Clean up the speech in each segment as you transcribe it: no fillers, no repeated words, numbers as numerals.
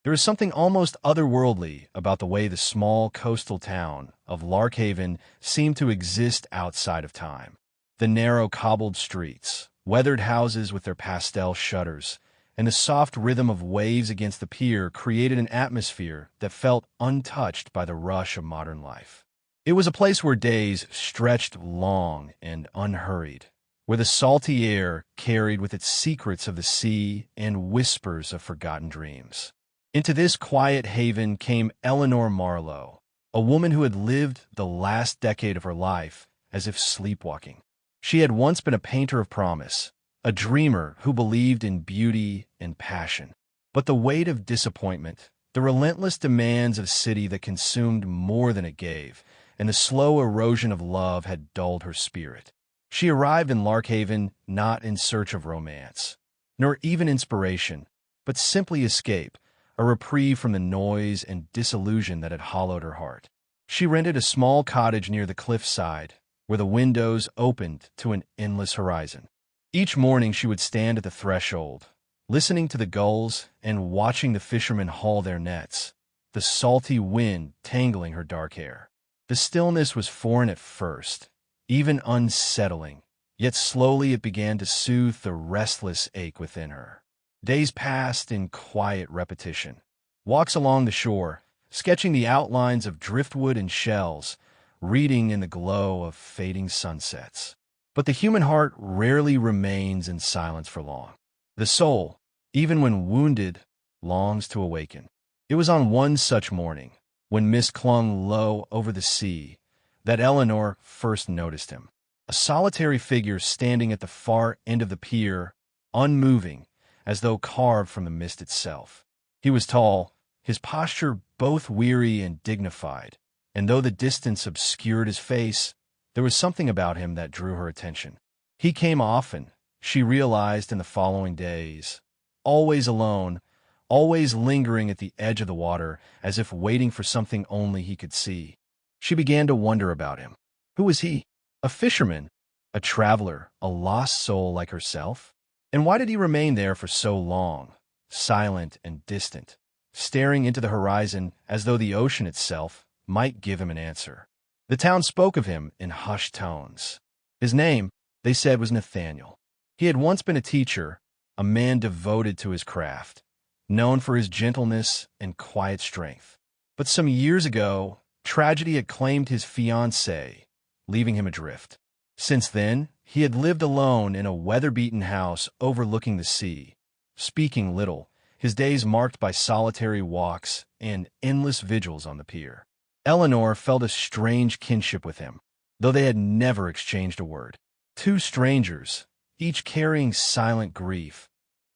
There is something almost otherworldly about the way the small coastal town of Larkhaven seemed to exist outside of time. The narrow cobbled streets, weathered houses with their pastel shutters, and the soft rhythm of waves against the pier created an atmosphere that felt untouched by the rush of modern life. It was a place where days stretched long and unhurried, where the salty air carried with its secrets of the sea and whispers of forgotten dreams. Into this quiet haven came Eleanor Marlowe, a woman who had lived the last decade of her life as if sleepwalking. She had once been a painter of promise, a dreamer who believed in beauty and passion. But the weight of disappointment, the relentless demands of a city that consumed more than it gave, and the slow erosion of love had dulled her spirit. She arrived in Larkhaven not in search of romance, nor even inspiration, but simply escape, a reprieve from the noise and disillusion that had hollowed her heart. She rented a small cottage near the cliffside, where the windows opened to an endless horizon. Each morning she would stand at the threshold, listening to the gulls and watching the fishermen haul their nets, the salty wind tangling her dark hair. The stillness was foreign at first, even unsettling, yet slowly it began to soothe the restless ache within her. Days passed in quiet repetition. Walks along the shore, sketching the outlines of driftwood and shells, reading in the glow of fading sunsets. But the human heart rarely remains in silence for long. The soul, even when wounded, longs to awaken. It was on one such morning, when mist clung low over the sea, that Eleanor first noticed him. A solitary figure standing at the far end of the pier, unmoving, as though carved from the mist itself. He was tall, his posture both weary and dignified, and though the distance obscured his face, there was something about him that drew her attention. He came often, she realized in the following days, always alone, always lingering at the edge of the water, as if waiting for something only he could see. She began to wonder about him. Who was he? A fisherman? A traveler? A lost soul like herself? And why did he remain there for so long, silent and distant, staring into the horizon as though the ocean itself might give him an answer? The town spoke of him in hushed tones. His name, they said, was Nathaniel. He had once been a teacher, a man devoted to his craft, known for his gentleness and quiet strength. But some years ago, tragedy had claimed his fiancée, leaving him adrift. Since then, he had lived alone in a weather-beaten house overlooking the sea, speaking little, his days marked by solitary walks and endless vigils on the pier. Eleanor felt a strange kinship with him, though they had never exchanged a word. Two strangers, each carrying silent grief,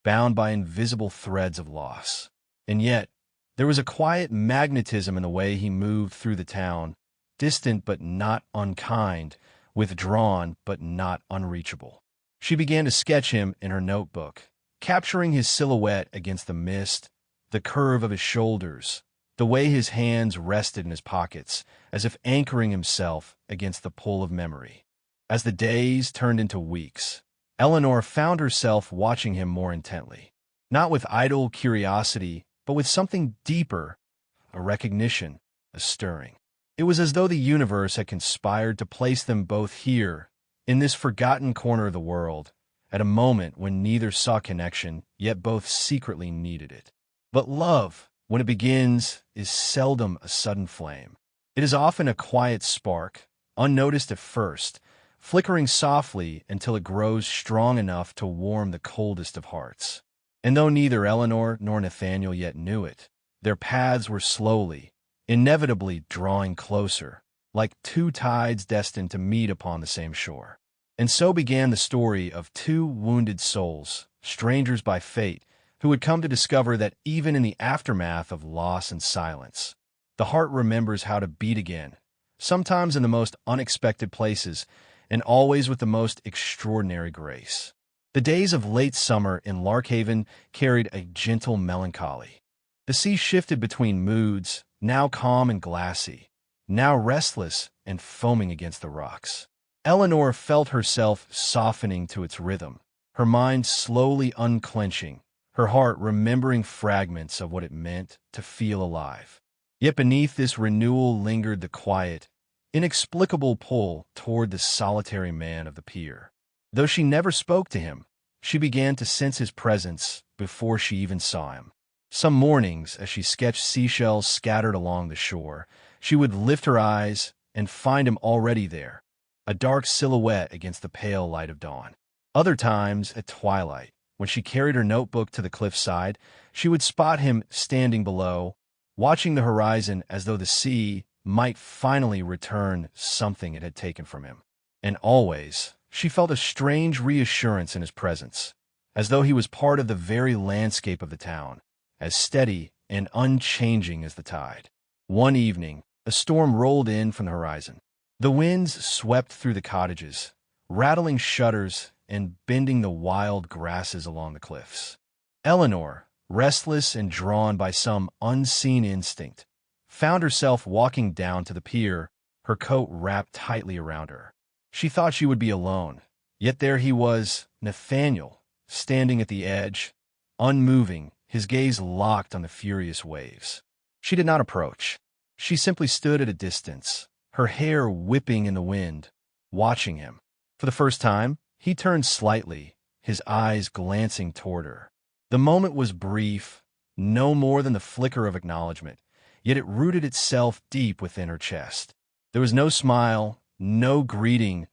bound by invisible threads of loss. And yet, there was a quiet magnetism in the way he moved through the town, distant but not unkind, withdrawn but not unreachable. She began to sketch him in her notebook, capturing his silhouette against the mist, the curve of his shoulders, the way his hands rested in his pockets, as if anchoring himself against the pull of memory. As the days turned into weeks, Eleanor found herself watching him more intently, not with idle curiosity, but with something deeper, a recognition, a stirring. It was as though the universe had conspired to place them both here, in this forgotten corner of the world, at a moment when neither saw connection, yet both secretly needed it. But love, when it begins, is seldom a sudden flame. It is often a quiet spark, unnoticed at first, flickering softly until it grows strong enough to warm the coldest of hearts. And though neither Eleanor nor Nathaniel yet knew it, their paths were slowly, inevitably drawing closer, like two tides destined to meet upon the same shore. And so began the story of two wounded souls, strangers by fate, who had come to discover that even in the aftermath of loss and silence, the heart remembers how to beat again, sometimes in the most unexpected places, and always with the most extraordinary grace. The days of late summer in Larkhaven carried a gentle melancholy. The sea shifted between moods, now calm and glassy, now restless and foaming against the rocks. Eleanor felt herself softening to its rhythm, her mind slowly unclenching, her heart remembering fragments of what it meant to feel alive. Yet beneath this renewal lingered the quiet, inexplicable pull toward the solitary man of the pier. Though she never spoke to him, she began to sense his presence before she even saw him. Some mornings, as she sketched seashells scattered along the shore, she would lift her eyes and find him already there, a dark silhouette against the pale light of dawn. Other times, at twilight, when she carried her notebook to the cliffside, she would spot him standing below, watching the horizon as though the sea might finally return something it had taken from him. And always, she felt a strange reassurance in his presence, as though he was part of the very landscape of the town, as steady and unchanging as the tide. One evening, a storm rolled in from the horizon. The winds swept through the cottages, rattling shutters and bending the wild grasses along the cliffs. Eleanor, restless and drawn by some unseen instinct, found herself walking down to the pier, her coat wrapped tightly around her. She thought she would be alone, yet there he was, Nathaniel, standing at the edge, unmoving, his gaze locked on the furious waves. She did not approach. She simply stood at a distance, her hair whipping in the wind, watching him. For the first time, he turned slightly, his eyes glancing toward her. The moment was brief, no more than the flicker of acknowledgement, yet it rooted itself deep within her chest. There was no smile, no greeting,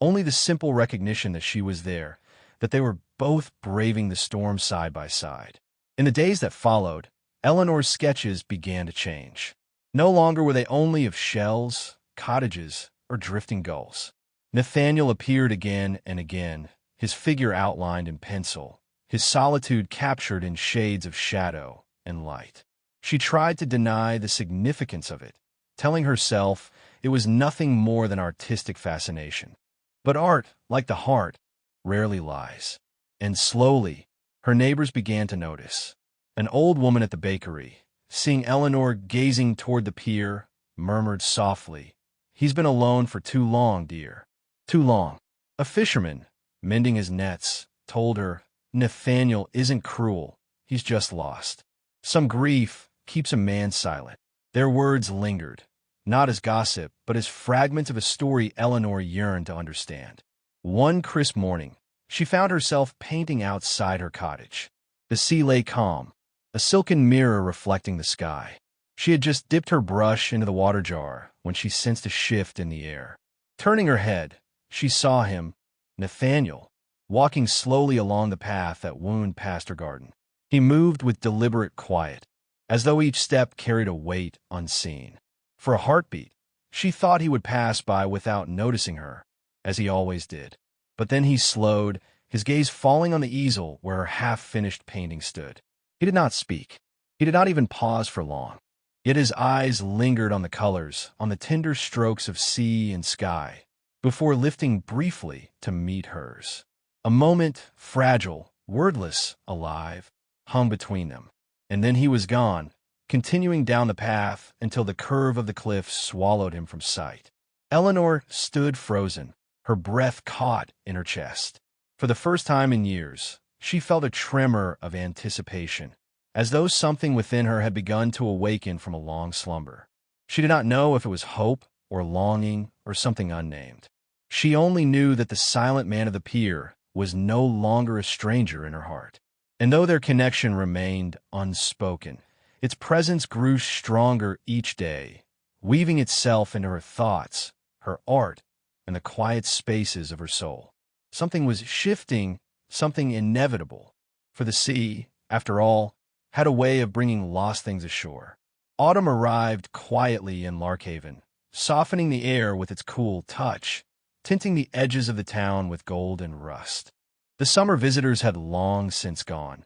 only the simple recognition that she was there, that they were both braving the storm side by side. In the days that followed, Eleanor's sketches began to change. No longer were they only of shells, cottages, or drifting gulls. Nathaniel appeared again and again, his figure outlined in pencil, his solitude captured in shades of shadow and light. She tried to deny the significance of it, telling herself it was nothing more than artistic fascination. But art, like the heart, rarely lies. And slowly, her neighbors began to notice. An old woman at the bakery, seeing Eleanor gazing toward the pier, murmured softly, "He's been alone for too long, dear. Too long." A fisherman, mending his nets, told her, "Nathaniel isn't cruel, he's just lost. Some grief keeps a man silent." Their words lingered, not as gossip, but as fragments of a story Eleanor yearned to understand. One crisp morning, she found herself painting outside her cottage. The sea lay calm, a silken mirror reflecting the sky. She had just dipped her brush into the water jar when she sensed a shift in the air. Turning her head, she saw him, Nathaniel, walking slowly along the path that wound past her garden. He moved with deliberate quiet, as though each step carried a weight unseen. For a heartbeat, she thought he would pass by without noticing her, as he always did. But then he slowed, his gaze falling on the easel where her half-finished painting stood. He did not speak. He did not even pause for long. Yet his eyes lingered on the colors, on the tender strokes of sea and sky, before lifting briefly to meet hers. A moment, fragile, wordless, alive, hung between them. And then he was gone, continuing down the path until the curve of the cliff swallowed him from sight. Eleanor stood frozen, her breath caught in her chest. For the first time in years, she felt a tremor of anticipation, as though something within her had begun to awaken from a long slumber. She did not know if it was hope or longing or something unnamed. She only knew that the silent man of the pier was no longer a stranger in her heart. And though their connection remained unspoken, its presence grew stronger each day, weaving itself into her thoughts, her art, and the quiet spaces of her soul. Something was shifting, something inevitable, for the sea, after all, had a way of bringing lost things ashore. Autumn arrived quietly in Larkhaven, softening the air with its cool touch, tinting the edges of the town with gold and rust. The summer visitors had long since gone,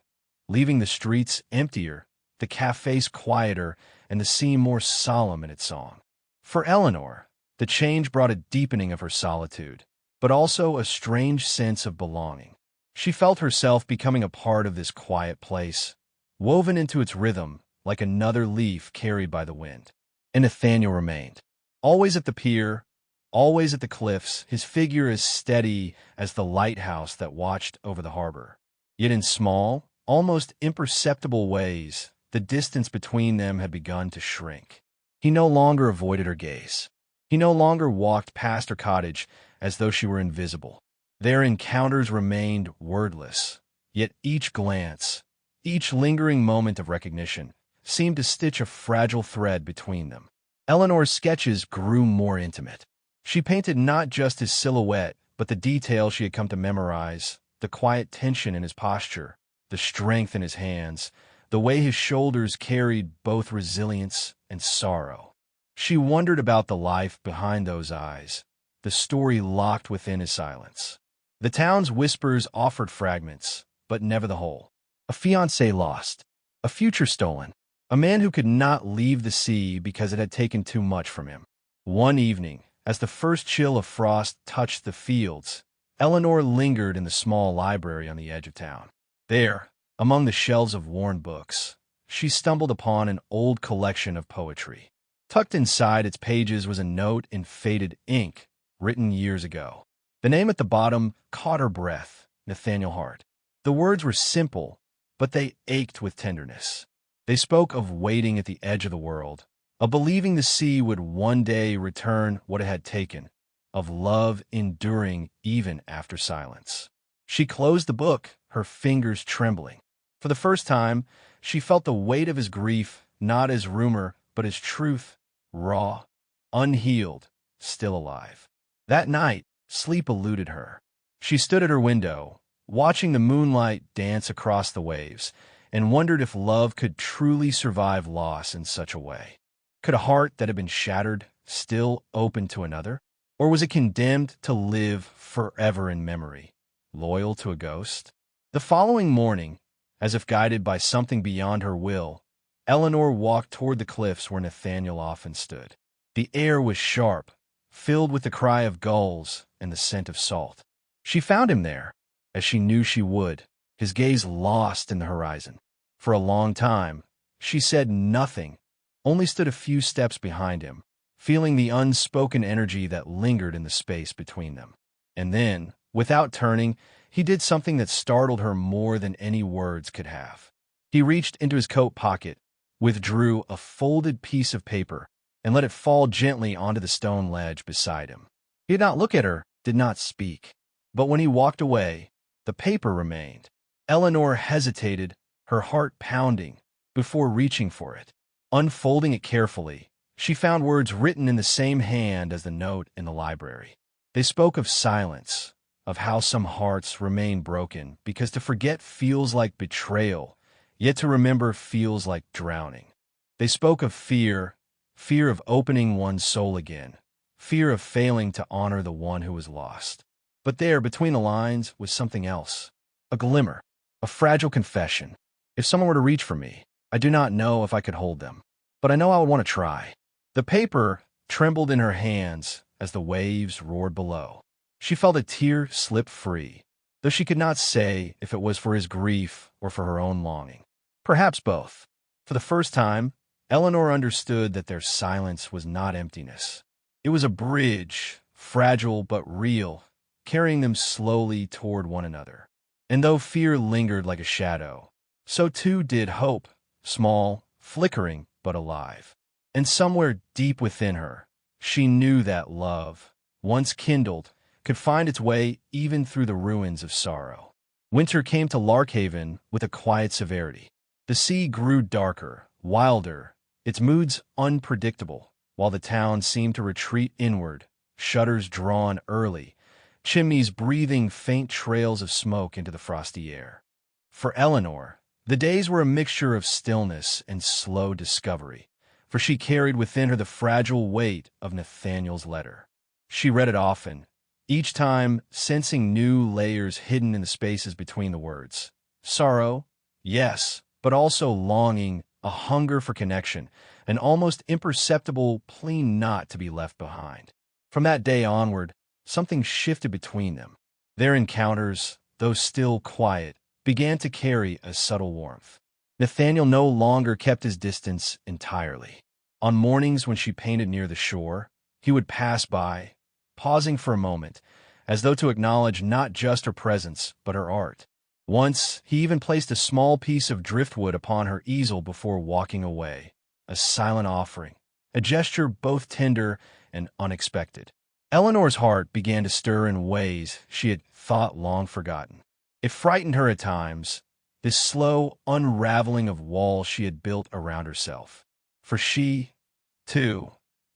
leaving the streets emptier, the cafes quieter, and the sea more solemn in its song. For Eleanor, the change brought a deepening of her solitude, but also a strange sense of belonging. She felt herself becoming a part of this quiet place, woven into its rhythm like another leaf carried by the wind. And Nathaniel remained, always at the pier, always at the cliffs, his figure as steady as the lighthouse that watched over the harbor. Yet in small, almost imperceptible ways, the distance between them had begun to shrink. He no longer avoided her gaze. He no longer walked past her cottage as though she were invisible. Their encounters remained wordless, yet each glance, each lingering moment of recognition, seemed to stitch a fragile thread between them. Eleanor's sketches grew more intimate. She painted not just his silhouette, but the details she had come to memorize, the quiet tension in his posture, the strength in his hands, the way his shoulders carried both resilience and sorrow. She wondered about the life behind those eyes, the story locked within his silence. The town's whispers offered fragments, but never the whole. A fiancé lost, a future stolen, a man who could not leave the sea because it had taken too much from him. One evening, as the first chill of frost touched the fields, Eleanor lingered in the small library on the edge of town. There, among the shelves of worn books, she stumbled upon an old collection of poetry. Tucked inside its pages was a note in faded ink, written years ago. The name at the bottom caught her breath, Nathaniel Hart. The words were simple, but they ached with tenderness. They spoke of waiting at the edge of the world, of believing the sea would one day return what it had taken, of love enduring even after silence. She closed the book, her fingers trembling. For the first time, she felt the weight of his grief, not as rumor, but as truth, raw, unhealed, still alive. That night, sleep eluded her. She stood at her window, watching the moonlight dance across the waves, and wondered if love could truly survive loss in such a way. Could a heart that had been shattered still open to another? Or was it condemned to live forever in memory, loyal to a ghost? The following morning, as if guided by something beyond her will, Eleanor walked toward the cliffs where Nathaniel often stood. The air was sharp, filled with the cry of gulls and the scent of salt. She found him there, as she knew she would, his gaze lost in the horizon. For a long time, she said nothing, only stood a few steps behind him, feeling the unspoken energy that lingered in the space between them. And then, without turning, he did something that startled her more than any words could have. He reached into his coat pocket, withdrew a folded piece of paper, and let it fall gently onto the stone ledge beside him. He did not look at her, did not speak. But when he walked away, the paper remained. Eleanor hesitated, her heart pounding, before reaching for it. Unfolding it carefully, she found words written in the same hand as the note in the library. They spoke of silence, of how some hearts remain broken because to forget feels like betrayal, yet to remember feels like drowning. They spoke of fear, fear of opening one's soul again, fear of failing to honor the one who was lost. But there, between the lines, was something else. A glimmer, a fragile confession. If someone were to reach for me, I do not know if I could hold them, but I know I would want to try. The paper trembled in her hands as the waves roared below. She felt a tear slip free, though she could not say if it was for his grief or for her own longing. Perhaps both. For the first time, Eleanor understood that their silence was not emptiness. It was a bridge, fragile but real, carrying them slowly toward one another. And though fear lingered like a shadow, so too did hope, small, flickering, but alive. And somewhere deep within her, she knew that love, once kindled, could find its way even through the ruins of sorrow. Winter came to Larkhaven with a quiet severity. The sea grew darker, wilder, its moods unpredictable, while the town seemed to retreat inward, shutters drawn early, chimneys breathing faint trails of smoke into the frosty air. For Eleanor, the days were a mixture of stillness and slow discovery, for she carried within her the fragile weight of Nathaniel's letter. She read it often, each time sensing new layers hidden in the spaces between the words. Sorrow, yes, but also longing, a hunger for connection, an almost imperceptible plea not to be left behind. From that day onward, something shifted between them. Their encounters, though still quiet, began to carry a subtle warmth. Nathaniel no longer kept his distance entirely. On mornings when she painted near the shore, he would pass by, pausing for a moment, as though to acknowledge not just her presence, but her art. Once, he even placed a small piece of driftwood upon her easel before walking away, a silent offering, a gesture both tender and unexpected. Eleanor's heart began to stir in ways she had thought long forgotten. It frightened her at times, this slow unraveling of walls she had built around herself. For she, too,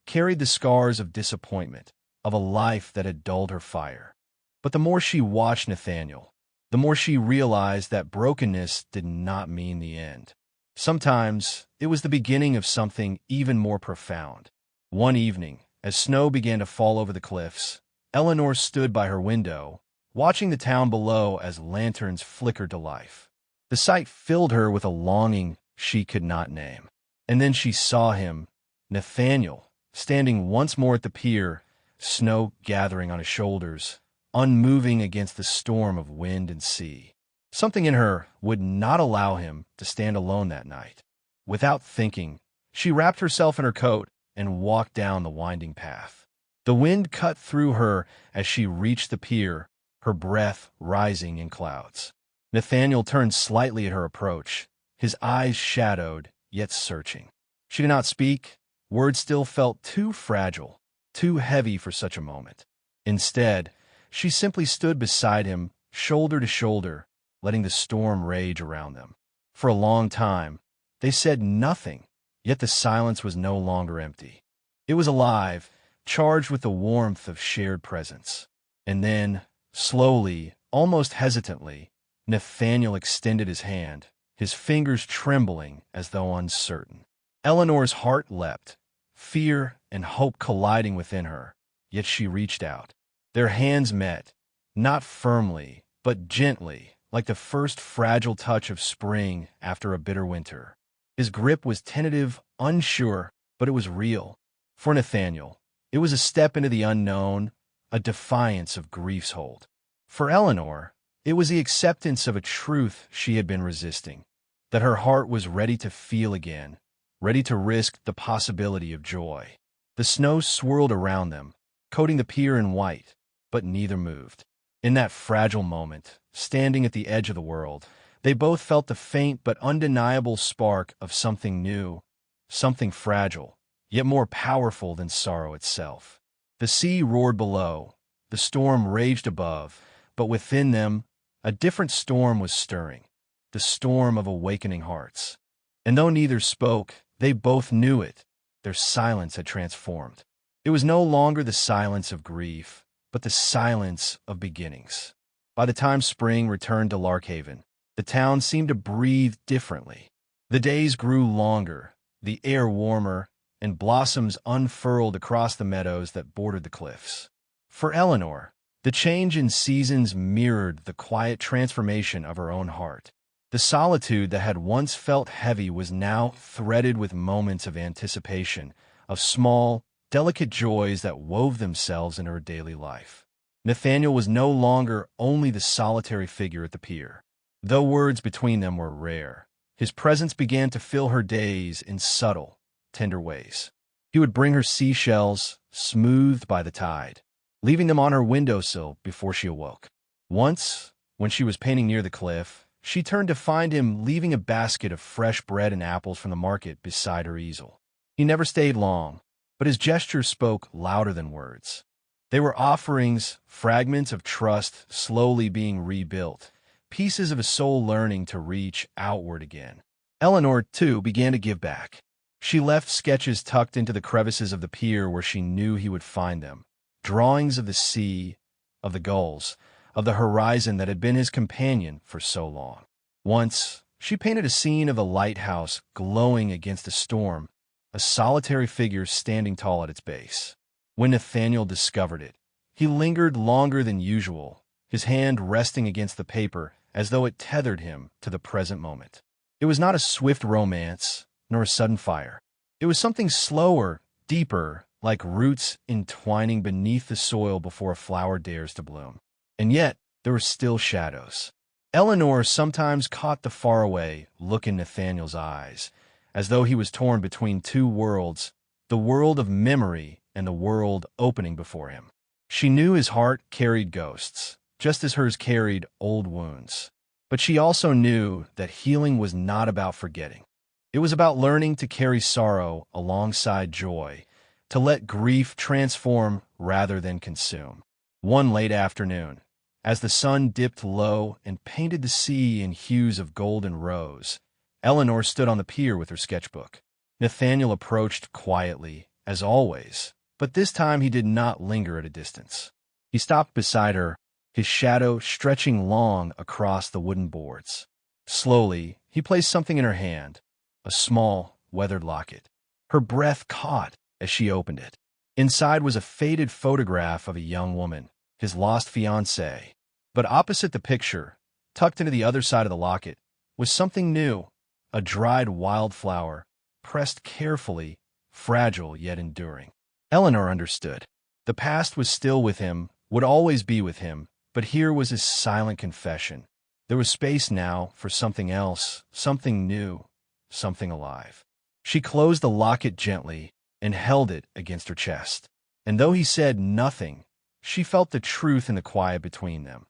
carried the scars of disappointment, of a life that had dulled her fire. But the more she watched Nathaniel, the more she realized that brokenness did not mean the end. Sometimes it was the beginning of something even more profound. One evening, as snow began to fall over the cliffs, Eleanor stood by her window, watching the town below as lanterns flickered to life. The sight filled her with a longing she could not name. And then she saw him, Nathaniel, standing once more at the pier, snow gathering on his shoulders, unmoving against the storm of wind and sea. Something in her would not allow him to stand alone that night. Without thinking, she wrapped herself in her coat and walked down the winding path. The wind cut through her as she reached the pier, her breath rising in clouds. Nathaniel turned slightly at her approach, his eyes shadowed, yet searching. She did not speak. Words still felt too fragile, too heavy for such a moment. Instead, she simply stood beside him, shoulder to shoulder, letting the storm rage around them. For a long time, they said nothing, yet the silence was no longer empty. It was alive, charged with the warmth of shared presence. And then, slowly, almost hesitantly, Nathaniel extended his hand, his fingers trembling as though uncertain. Eleanor's heart leapt, fear and hope colliding within her, yet she reached out. Their hands met, not firmly, but gently, like the first fragile touch of spring after a bitter winter. His grip was tentative, unsure, but it was real. For Nathaniel, it was a step into the unknown, a defiance of grief's hold. For Eleanor, it was the acceptance of a truth she had been resisting, that her heart was ready to feel again, ready to risk the possibility of joy. The snow swirled around them, coating the pier in white, but neither moved. In that fragile moment, standing at the edge of the world, they both felt the faint but undeniable spark of something new, something fragile, yet more powerful than sorrow itself. The sea roared below, the storm raged above, but within them, a different storm was stirring, the storm of awakening hearts. And though neither spoke, they both knew it. Their silence had transformed. It was no longer the silence of grief, but the silence of beginnings. By the time spring returned to Larkhaven, the town seemed to breathe differently. The days grew longer, the air warmer, and blossoms unfurled across the meadows that bordered the cliffs. For Eleanor, the change in seasons mirrored the quiet transformation of her own heart. The solitude that had once felt heavy was now threaded with moments of anticipation, of small, delicate joys that wove themselves in her daily life. Nathaniel was no longer only the solitary figure at the pier. Though words between them were rare, his presence began to fill her days in subtle, tender ways. He would bring her seashells, smoothed by the tide, leaving them on her windowsill before she awoke. Once, when she was painting near the cliff, she turned to find him leaving a basket of fresh bread and apples from the market beside her easel. He never stayed long, but his gestures spoke louder than words. They were offerings, fragments of trust slowly being rebuilt, pieces of a soul learning to reach outward again. Eleanor, too, began to give back. She left sketches tucked into the crevices of the pier where she knew he would find them, drawings of the sea, of the gulls, of the horizon that had been his companion for so long. Once, she painted a scene of a lighthouse glowing against a storm, a solitary figure standing tall at its base. When Nathaniel discovered it, he lingered longer than usual, his hand resting against the paper as though it tethered him to the present moment. It was not a swift romance, nor a sudden fire. It was something slower, deeper, like roots entwining beneath the soil before a flower dares to bloom. And yet, there were still shadows. Eleanor sometimes caught the faraway look in Nathaniel's eyes, as though he was torn between two worlds, the world of memory and the world opening before him. She knew his heart carried ghosts, just as hers carried old wounds. But she also knew that healing was not about forgetting. It was about learning to carry sorrow alongside joy, to let grief transform rather than consume. One late afternoon, as the sun dipped low and painted the sea in hues of gold and rose, Eleanor stood on the pier with her sketchbook. Nathaniel approached quietly, as always, but this time he did not linger at a distance. He stopped beside her, his shadow stretching long across the wooden boards. Slowly, he placed something in her hand, a small, weathered locket. Her breath caught as she opened it. Inside was a faded photograph of a young woman, his lost fiancée. But opposite the picture, tucked into the other side of the locket, was something new, a dried wildflower, pressed carefully, fragile yet enduring. Eleanor understood. The past was still with him, would always be with him, but here was his silent confession. There was space now for something else, something new, something alive. She closed the locket gently and held it against her chest. And though he said nothing, she felt the truth in the quiet between them.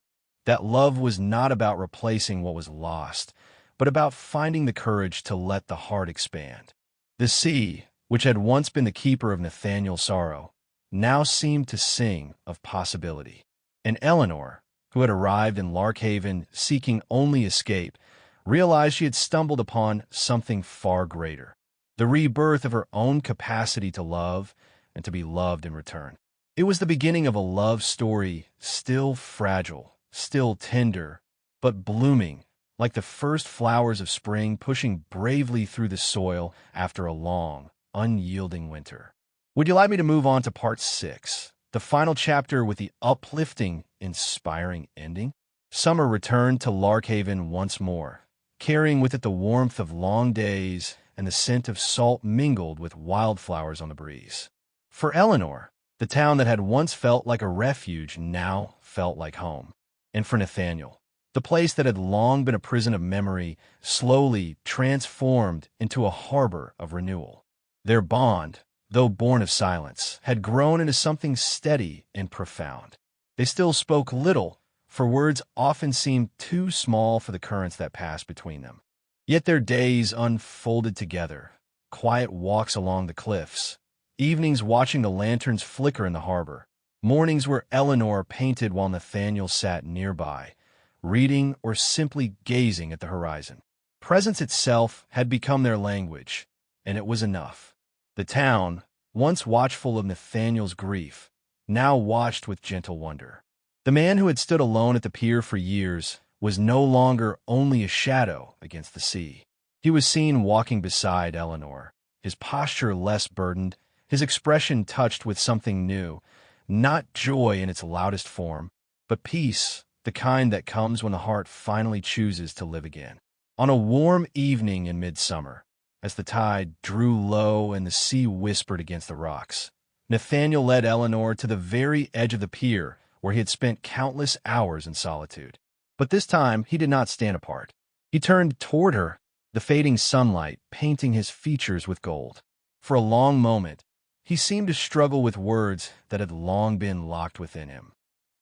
That love was not about replacing what was lost, but about finding the courage to let the heart expand. The sea, which had once been the keeper of Nathaniel's sorrow, now seemed to sing of possibility. And Eleanor, who had arrived in Larkhaven seeking only escape, realized she had stumbled upon something far greater, the rebirth of her own capacity to love and to be loved in return. It was the beginning of a love story still fragile, still tender, but blooming like the first flowers of spring pushing bravely through the soil after a long, unyielding winter. Would you like me to move on to part 6, the final chapter with the uplifting, inspiring ending? Summer returned to Larkhaven once more, carrying with it the warmth of long days and the scent of salt mingled with wildflowers on the breeze. For Eleanor, the town that had once felt like a refuge now felt like home. And for Nathaniel, the place that had long been a prison of memory slowly transformed into a harbor of renewal. Their bond, though born of silence, had grown into something steady and profound. They still spoke little, for words often seemed too small for the currents that passed between them. Yet their days unfolded together, quiet walks along the cliffs, evenings watching the lanterns flicker in the harbor, mornings where Eleanor painted while Nathaniel sat nearby, reading or simply gazing at the horizon. Presence itself had become their language, and it was enough. The town, once watchful of Nathaniel's grief, now watched with gentle wonder. The man who had stood alone at the pier for years was no longer only a shadow against the sea. He was seen walking beside Eleanor, his posture less burdened, his expression touched with something new, not joy in its loudest form, but peace, the kind that comes when the heart finally chooses to live again. On a warm evening in midsummer, as the tide drew low and the sea whispered against the rocks, Nathaniel led Eleanor to the very edge of the pier where he had spent countless hours in solitude. But this time he did not stand apart. He turned toward her, the fading sunlight painting his features with gold. For a long moment, he seemed to struggle with words that had long been locked within him.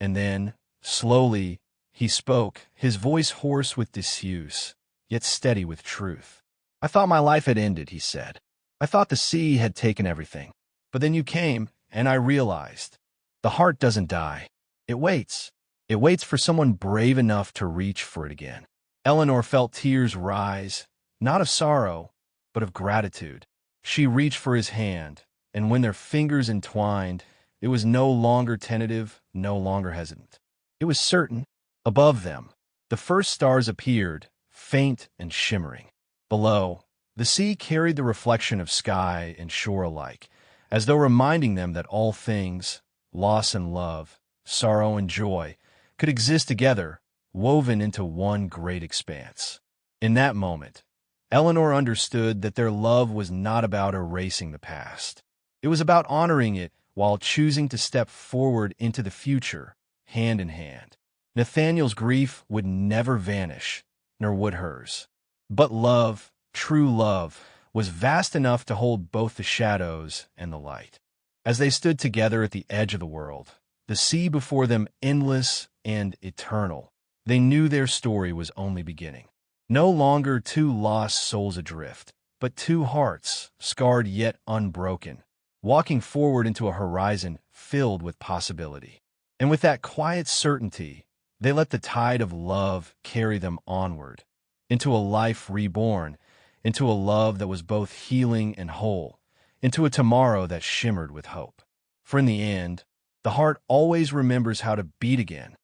And then, slowly, he spoke, his voice hoarse with disuse, yet steady with truth. "I thought my life had ended," he said. "I thought the sea had taken everything. But then you came, and I realized. The heart doesn't die. It waits. It waits for someone brave enough to reach for it again." Eleanor felt tears rise, not of sorrow, but of gratitude. She reached for his hand, and when their fingers entwined, it was no longer tentative, no longer hesitant. It was certain. Above them, the first stars appeared, faint and shimmering. Below, the sea carried the reflection of sky and shore alike, as though reminding them that all things, loss and love, sorrow and joy, could exist together, woven into one great expanse. In that moment, Eleanor understood that their love was not about erasing the past. It was about honoring it while choosing to step forward into the future, hand in hand. Nathaniel's grief would never vanish, nor would hers. But love, true love, was vast enough to hold both the shadows and the light. As they stood together at the edge of the world, the sea before them endless and eternal, They knew their story was only beginning. No longer two lost souls adrift, but two hearts, scarred yet unbroken, walking forward into a horizon filled with possibility. And with that quiet certainty, they let the tide of love carry them onward, into a life reborn, into a love that was both healing and whole, into a tomorrow that shimmered with hope. For in the end, the heart always remembers how to beat again,